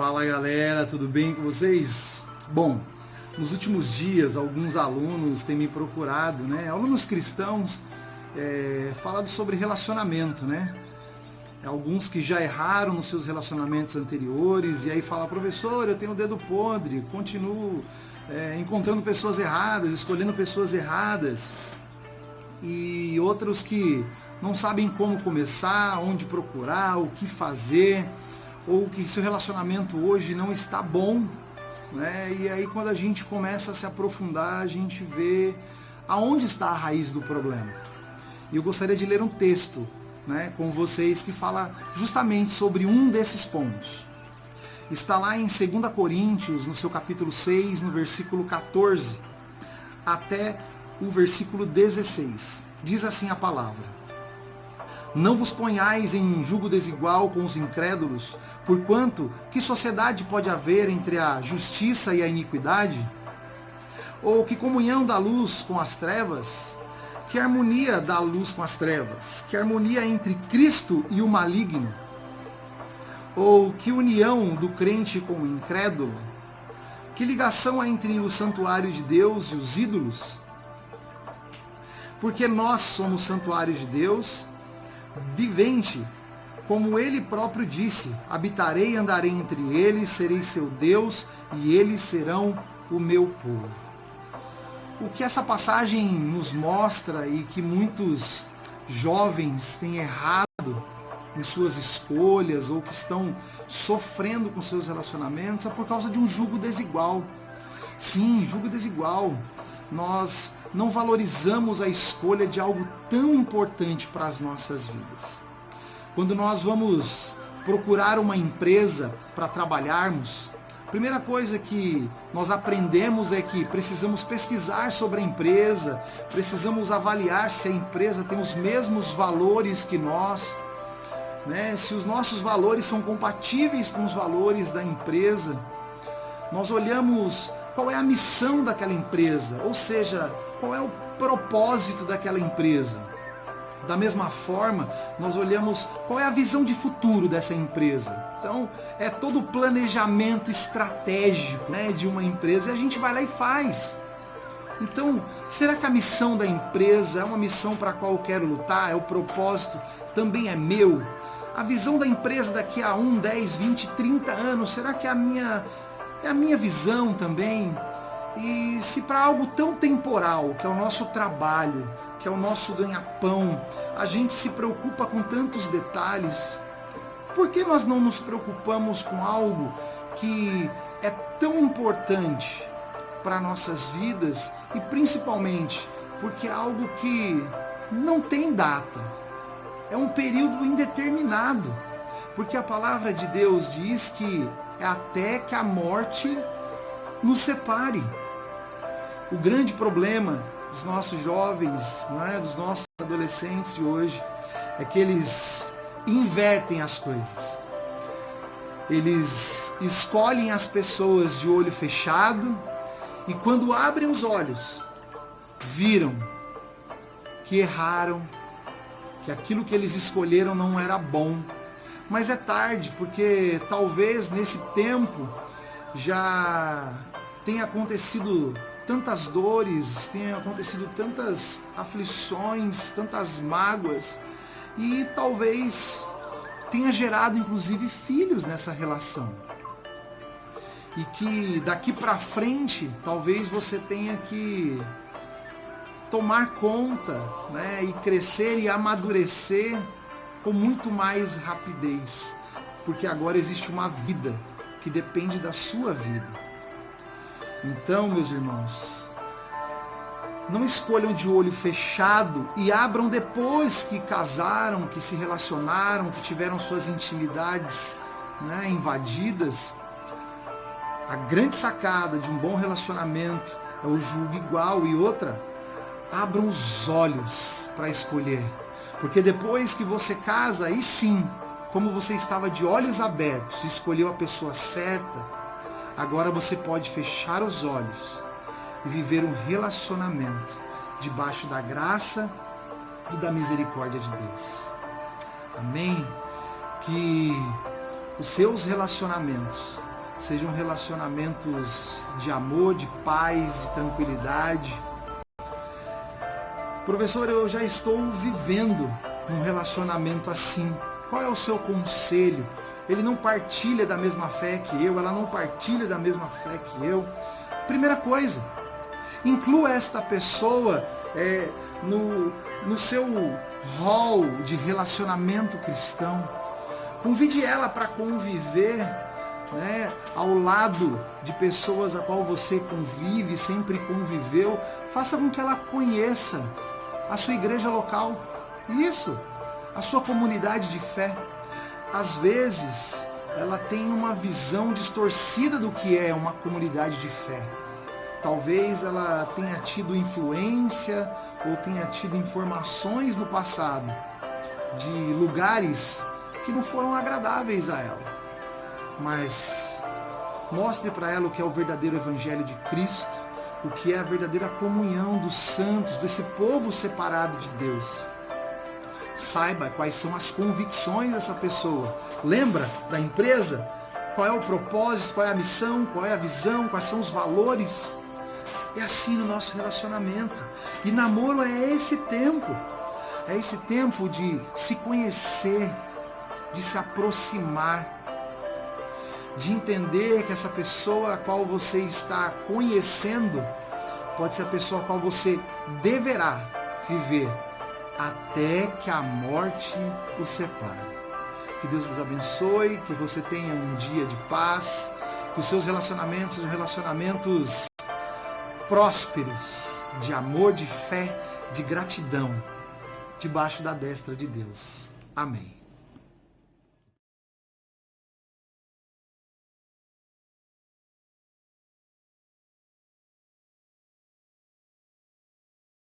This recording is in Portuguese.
Fala galera, tudo bem com vocês? Bom, nos últimos dias alguns alunos têm me procurado, alunos cristãos, falado sobre relacionamento, Alguns que já erraram nos seus relacionamentos anteriores e aí fala, professor, eu tenho o dedo podre, continuo encontrando pessoas erradas, escolhendo pessoas erradas. E outros que não sabem como começar, onde procurar, o que fazer, ou que seu relacionamento hoje não está bom, E aí quando a gente começa a se aprofundar, a gente vê aonde está a raiz do problema. E eu gostaria de ler um texto, com vocês que fala justamente sobre um desses pontos. Está lá em 2 Coríntios, no seu capítulo 6, no versículo 14, até o versículo 16. Diz assim a palavra: Não vos ponhais em jugo desigual com os incrédulos, porquanto que sociedade pode haver entre a justiça e a iniquidade? Ou que comunhão da luz com as trevas? Que harmonia da luz com as trevas? Que harmonia entre Cristo e o maligno? Ou que união do crente com o incrédulo? Que ligação há entre o santuário de Deus e os ídolos? Porque nós somos santuário de Deus, vivente, como ele próprio disse, habitarei e andarei entre eles, serei seu Deus e eles serão o meu povo. O que essa passagem nos mostra e que muitos jovens têm errado em suas escolhas ou que estão sofrendo com seus relacionamentos é por causa de um jugo desigual. Sim, jugo desigual. Nós não valorizamos a escolha de algo tão importante para as nossas vidas. Quando nós vamos procurar uma empresa para trabalharmos, a primeira coisa que nós aprendemos é que precisamos pesquisar sobre a empresa, precisamos avaliar se a empresa tem os mesmos valores que nós, se os nossos valores são compatíveis com os valores da empresa. Nós olhamos qual é a missão daquela empresa, ou seja, qual é o propósito daquela empresa. Da mesma forma, nós olhamos qual é a visão de futuro dessa empresa. Então, é todo o planejamento estratégico de uma empresa e a gente vai lá e faz. Então, será que a missão da empresa é uma missão para a qual eu quero lutar? É o propósito? Também é meu? A visão da empresa daqui a 1, 10, 20, 30 anos, será que é a minha visão também? E se para algo tão temporal, que é o nosso trabalho, que é o nosso ganha-pão, a gente se preocupa com tantos detalhes, por que nós não nos preocupamos com algo que é tão importante para nossas vidas e principalmente porque é algo que não tem data, é um período indeterminado, porque a palavra de Deus diz que é até que a morte nos separe. O grande problema dos nossos jovens, dos nossos adolescentes de hoje, é que eles invertem as coisas. Eles escolhem as pessoas de olho fechado e quando abrem os olhos, viram que erraram, que aquilo que eles escolheram não era bom. Mas é tarde, porque talvez nesse tempo já tenha acontecido tantas dores, tenha acontecido tantas aflições, tantas mágoas, e talvez tenha gerado inclusive filhos nessa relação. E que daqui para frente, talvez você tenha que tomar conta, e crescer e amadurecer com muito mais rapidez, porque agora existe uma vida que depende da sua vida. Então, meus irmãos, não escolham de olho fechado e abram depois que casaram, que se relacionaram, que tiveram suas intimidades invadidas. A grande sacada de um bom relacionamento é o julgo igual. E outra, abram os olhos para escolher. Porque depois que você casa, aí sim, como você estava de olhos abertos e escolheu a pessoa certa, agora você pode fechar os olhos e viver um relacionamento debaixo da graça e da misericórdia de Deus. Amém? Que os seus relacionamentos sejam relacionamentos de amor, de paz, de tranquilidade. Professor, eu já estou vivendo um relacionamento assim. Qual é o seu conselho? Ele não partilha da mesma fé que eu, ela não partilha da mesma fé que eu. Primeira coisa, inclua esta pessoa no seu hall de relacionamento cristão. Convide ela para conviver, né, ao lado de pessoas a qual você convive, sempre conviveu. Faça com que ela conheça a sua igreja local. Isso, a sua comunidade de fé. Às vezes, ela tem uma visão distorcida do que é uma comunidade de fé. Talvez ela tenha tido influência ou tenha tido informações no passado de lugares que não foram agradáveis a ela. Mas mostre para ela o que é o verdadeiro Evangelho de Cristo, o que é a verdadeira comunhão dos santos, desse povo separado de Deus. Saiba quais são as convicções dessa pessoa. Lembra da empresa? Qual é o propósito, qual é a missão, qual é a visão, quais são os valores? É assim no nosso relacionamento. E namoro é esse tempo. É esse tempo de se conhecer, de se aproximar, de entender que essa pessoa a qual você está conhecendo pode ser a pessoa a qual você deverá viver até que a morte o separe. Que Deus nos abençoe, que você tenha um dia de paz, que os seus relacionamentos sejam relacionamentos prósperos, de amor, de fé, de gratidão, debaixo da destra de Deus. Amém.